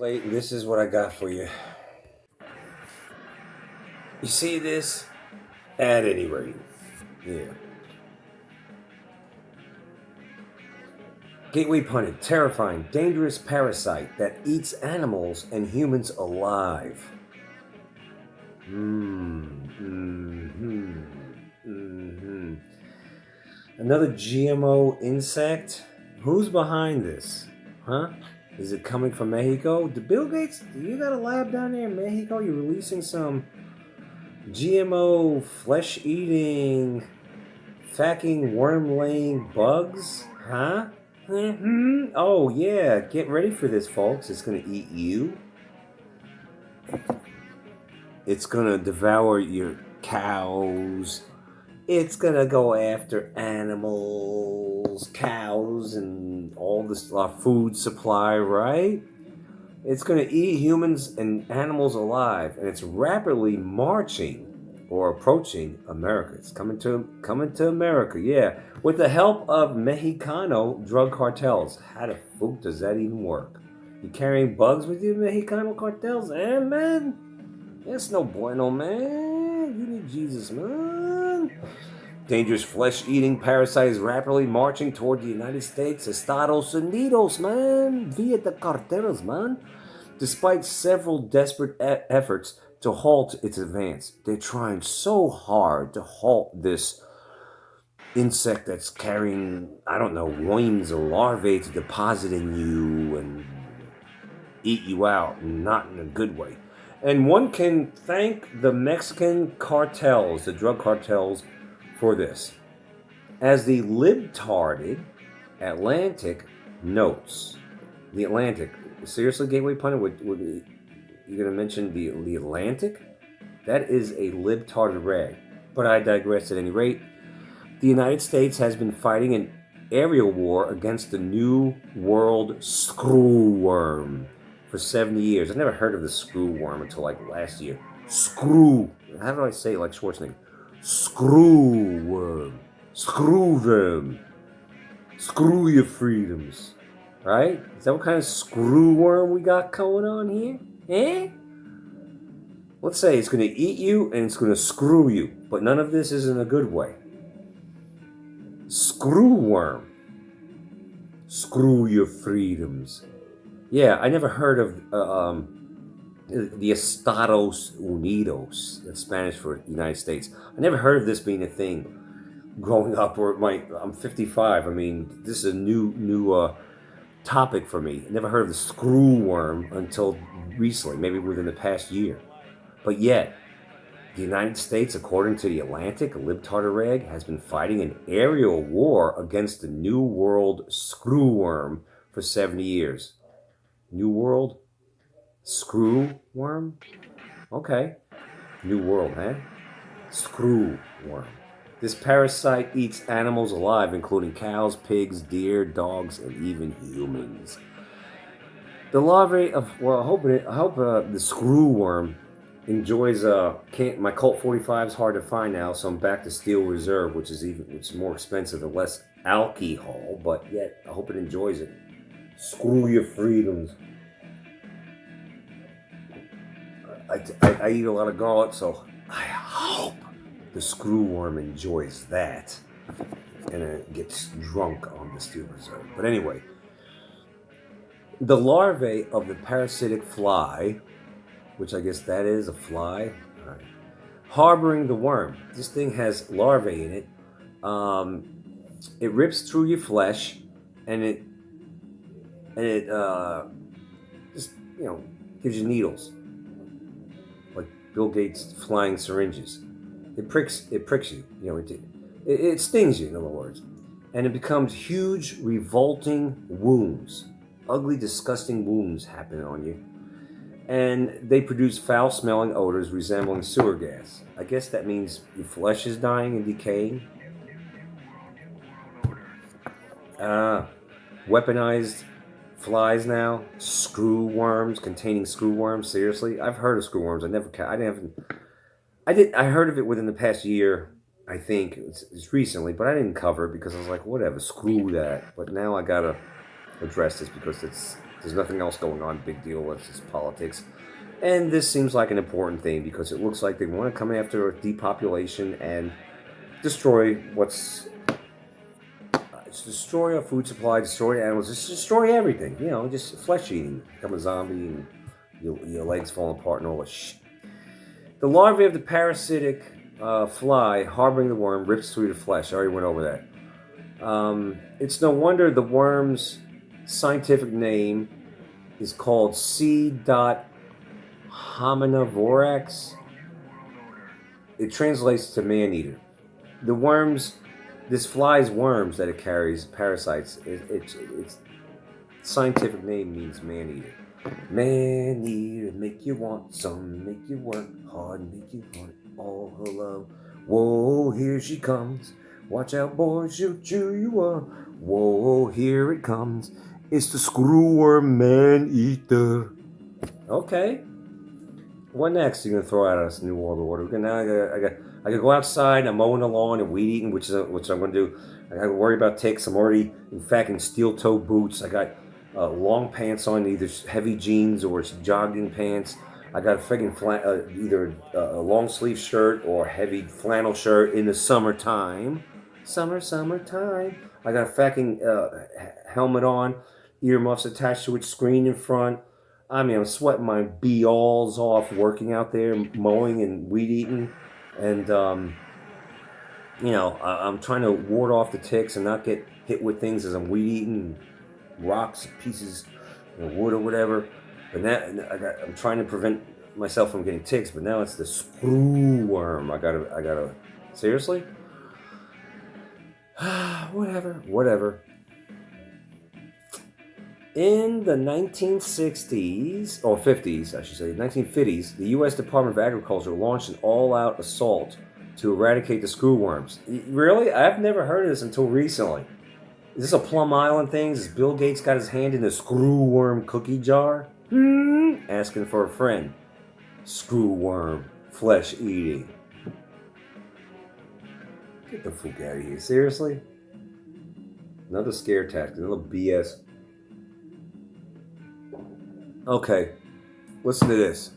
Layton, this is what I got for you. You see this? At any rate. Yeah. Gateway punted, terrifying, dangerous parasite that eats animals and humans alive. Hmm. Another GMO insect? Who's behind this? Huh? Is it coming from Mexico? Do Bill Gates, you got a lab down there in Mexico? You're releasing some GMO flesh eating, facking, worm laying bugs? Huh? Oh, yeah. Get ready for this, folks. It's going to eat you. It's going to devour your cows. It's going to go after animals, cows, and all this food supply, right? It's going to eat humans and animals alive, and it's rapidly marching or approaching America. It's coming to America, yeah, with the help of Mexicano drug cartels. How the fuck does that even work? You carrying bugs with you, Mexicano cartels? Man, it's no bueno, man. You need Jesus, man. Dangerous flesh-eating parasite is rapidly marching toward the United States, Estados Unidos, man, via the cartels, man. Despite several desperate efforts to halt its advance, they're trying so hard to halt this insect that's carrying, I don't know, worms or larvae to deposit in you and eat you out, not in a good way. And one can thank the Mexican cartels, the drug cartels, for this. As the libtarded Atlantic notes, the Atlantic, seriously, Gateway Punter, would you going to mention the Atlantic? That is a libtarded rag. But I digress at any rate. The United States has been fighting an aerial war against the New World screwworm for 70 years. I never heard of the screwworm until like last year. Screw. How do I say it like Schwarzenegger? Screwworm. Screw them. Screw your freedoms. Right? Is that what kind of screwworm we got going on here? Eh? Let's say it's going to eat you and it's going to screw you, but none of this is in a good way. Screwworm. Screw your freedoms. Yeah, I never heard of the Estados Unidos. That's Spanish for the United States. I never heard of this being a thing growing up. I'm 55. I mean, this is a new topic for me. I never heard of the screwworm until recently, maybe within the past year. But yet, the United States, according to the Atlantic, libtarded rag, has been fighting an aerial war against the New World screwworm for 70 years. New World screwworm? Okay. New World, huh? Screwworm. This parasite eats animals alive, including cows, pigs, deer, dogs, and even humans. The larvae of, well, I hope the screwworm enjoys, my Colt 45 is hard to find now, so I'm back to Steel Reserve, which is more expensive and less alcohol, but yet I hope it enjoys it. Screw your freedoms. I eat a lot of garlic, so I hope the screwworm enjoys that and gets drunk on the Steel Reserve. But anyway, the larvae of the parasitic fly, which I guess that is a fly, right, harboring the worm. This thing has larvae in it. It rips through your flesh, and it just gives you needles, like Bill Gates' flying syringes. It pricks you. It stings you, in other words, and it becomes huge, revolting wounds. Ugly, disgusting wounds happen on you, and they produce foul-smelling odors resembling sewer gas. I guess that means your flesh is dying and decaying. Weaponized flies now, screw worms containing screw worms. Seriously, I've heard of screw worms. I heard of it within the past year. I think it's recently, but I didn't cover it because I was like, whatever, screw that. But now I gotta address this because There's nothing else going on. Big deal. It's just politics. And this seems like an important thing because it looks like they want to come after depopulation and destroy destroy our food supply, destroy animals, just destroy everything. Just flesh eating, become a zombie, and your legs fall apart and all that shit. The larvae of the parasitic fly harboring the worm rips through the flesh. I already went over that. It's no wonder the worm's scientific name is called C. hominivores. It translates to man-eater. This fly's worms that it carries, parasites, its scientific name means man-eater. Man-eater, make you want some, make you work hard, make you want all her love. Whoa, here she comes. Watch out, boys, she'll chew you up. Whoa, here it comes. It's the screwworm man-eater. Okay. What next are you gonna throw out us New World Order? Now I gotta go outside. I'm mowing the lawn and weed eating, which I'm gonna do. I gotta worry about ticks. I'm already in fact in steel toe boots. I got long pants on, either heavy jeans or jogging pants. I got a freaking either a long sleeve shirt or heavy flannel shirt in the summertime. Summertime. I got a fucking helmet on, earmuffs attached to it, screen in front. I mean, I'm sweating my balls off working out there, mowing and weed eating. And, I'm trying to ward off the ticks and not get hit with things as I'm weed eating, rocks, pieces of wood or whatever. But now I'm trying to prevent myself from getting ticks, but now it's the screw worm. I gotta, seriously? Whatever. In the 1960s, or 50s, I should say, 1950s, the U.S. Department of Agriculture launched an all-out assault to eradicate the screwworms. Really? I've never heard of this until recently. Is this a Plum Island thing? Has Bill Gates got his hand in the screwworm cookie jar? Asking for a friend. Screwworm, flesh eating. Get the fuck out of here. Seriously? Another scare tactic, another BS. Okay, listen to this.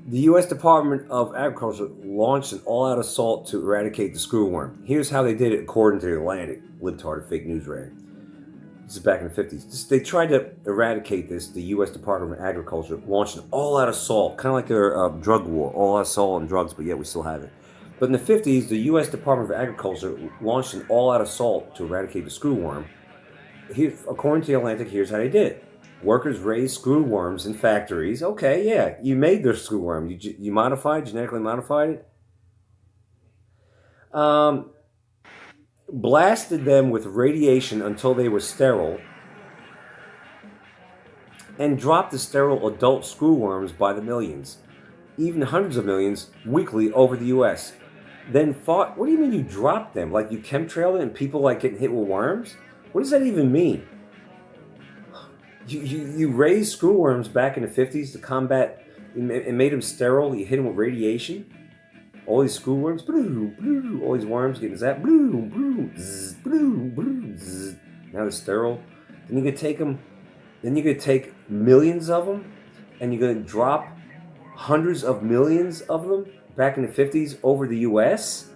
The U.S. Department of Agriculture launched an all-out assault to eradicate the screwworm. Here's how they did it according to the Atlantic, libtard fake news rag. This is back in the 50s. They tried to eradicate this. The U.S. Department of Agriculture launched an all-out assault, kind of like their drug war, all-out assault on drugs, but yet we still have it. But in the 50s, the U.S. Department of Agriculture launched an all-out assault to eradicate the screwworm. According to the Atlantic, here's how they did it. Workers raised screwworms in factories. Okay, yeah, you made their screwworm. You genetically modified it. Blasted them with radiation until they were sterile, and dropped the sterile adult screwworms by the millions, even hundreds of millions, weekly over the U.S. Then fought. What do you mean you dropped them? Like you chemtrailed it and people like getting hit with worms? What does that even mean? You raised screwworms back in the 50s to combat and made them sterile. You hit them with radiation. All these screwworms, all these worms getting zapped. Now they're sterile. Then you could take them. Then you could take millions of them, and you're going to drop hundreds of millions of them back in the 50s over the U.S.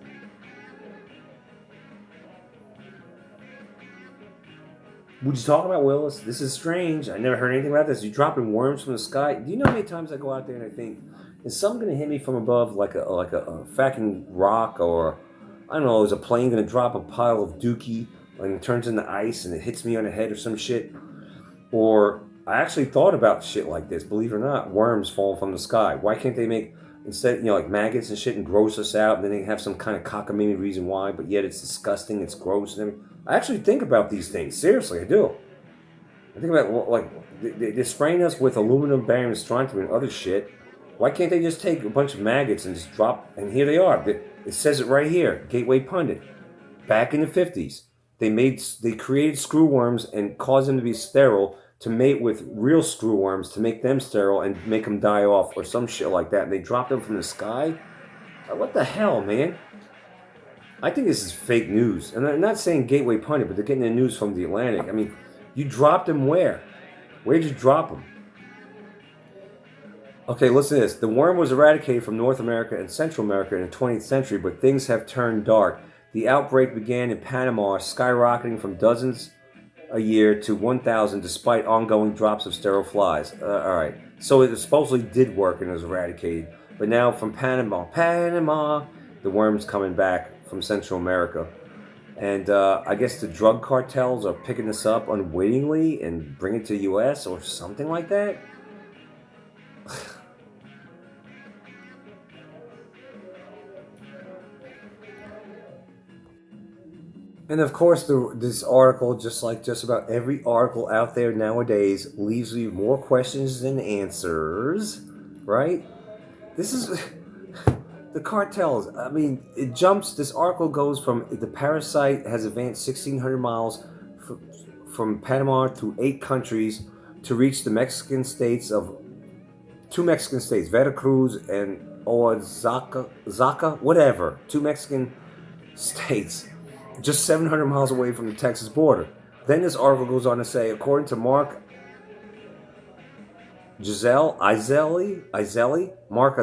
Would you talk about Willis? This is strange. I never heard anything about this. You're dropping worms from the sky. Do you know how many times I go out there and I think, is something going to hit me from above like a fucking rock, or I don't know, is a plane going to drop a pile of dookie and it turns into ice and it hits me on the head or some shit? Or I actually thought about shit like this, believe it or not, worms falling from the sky. Why can't they make, instead, like maggots and shit and gross us out, and then they have some kind of cockamamie reason why, but yet it's disgusting, it's gross and everything. I actually think about these things. Seriously, I do. I think about, like, they're spraying us with aluminum, barium, strontium, and other shit. Why can't they just take a bunch of maggots and just drop, and here they are. It says it right here, Gateway Pundit. Back in the 50s, they created screwworms and caused them to be sterile to mate with real screwworms to make them sterile and make them die off or some shit like that. And they dropped them from the sky? What the hell, man? I think this is fake news. And I'm not saying Gateway Pundit, but they're getting the news from the Atlantic. I mean, You dropped him where? Where'd you drop him? Okay, listen to this. The worm was eradicated from North America and Central America in the 20th century, but things have turned dark. The outbreak began in Panama, skyrocketing from dozens a year to 1,000 despite ongoing drops of sterile flies. All right. So it supposedly did work and it was eradicated. But now from Panama, the worm's coming back from Central America. And I guess the drug cartels are picking this up unwittingly and bring it to the U.S. or something like that. And of course, this article, just like just about every article out there nowadays, leaves you more questions than answers, right? This is the cartels. I mean, it jumps. This article goes from the Parasite has advanced 1,600 miles from Panama through 8 countries to reach the Mexican states of 2 Mexican states, Veracruz and Oaxaca, whatever. 2 Mexican states, just 700 miles away from the Texas border. Then this article goes on to say, according to Mark Azelli, Mark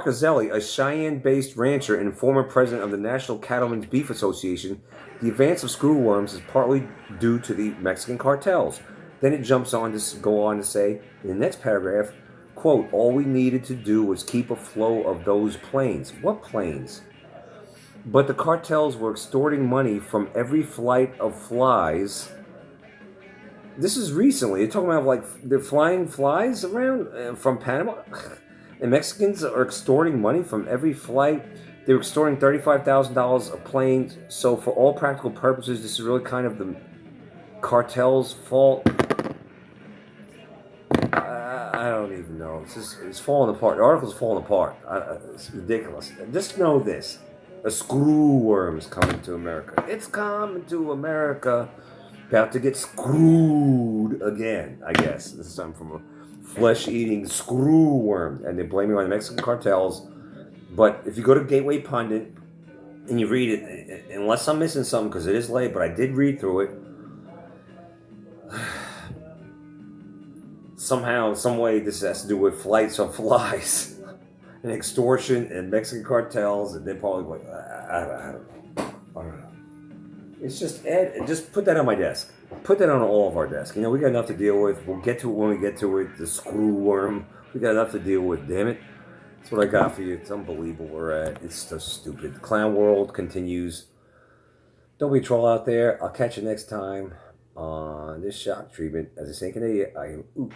Azelli, a Cheyenne-based rancher and former president of the National Cattlemen's Beef Association, the advance of screwworms is partly due to the Mexican cartels. Then it jumps on to go on to say, in the next paragraph, quote, all we needed to do was keep a flow of those planes. What planes? But the cartels were extorting money from every flight of flies. This is recently. You're talking about like they're flying flies around from Panama? And Mexicans are extorting money from every flight. They're extorting $35,000 a plane. So for all practical purposes, this is really kind of the cartel's fault. I don't even know. It's falling apart. The article's falling apart. It's ridiculous. Just know this. A screwworm's coming to America. It's coming to America. About to get screwed again, I guess. This is something from a flesh-eating screwworm. And they blame it on the Mexican cartels. But if you go to Gateway Pundit and you read it, unless I'm missing something, because it is late, but I did read through it, somehow, some way, this has to do with flights of flies and extortion and Mexican cartels, and they're probably like, I don't know. It's just put that on my desk. Put that on all of our desks. You know, we got enough to deal with. We'll get to it when we get to it. The screwworm. We got enough to deal with. Damn it. That's what I got for you. It's unbelievable where we're at. It's so stupid. Clown world continues. Don't be a troll out there. I'll catch you next time on this shock treatment. As I say in Canada, I am oot.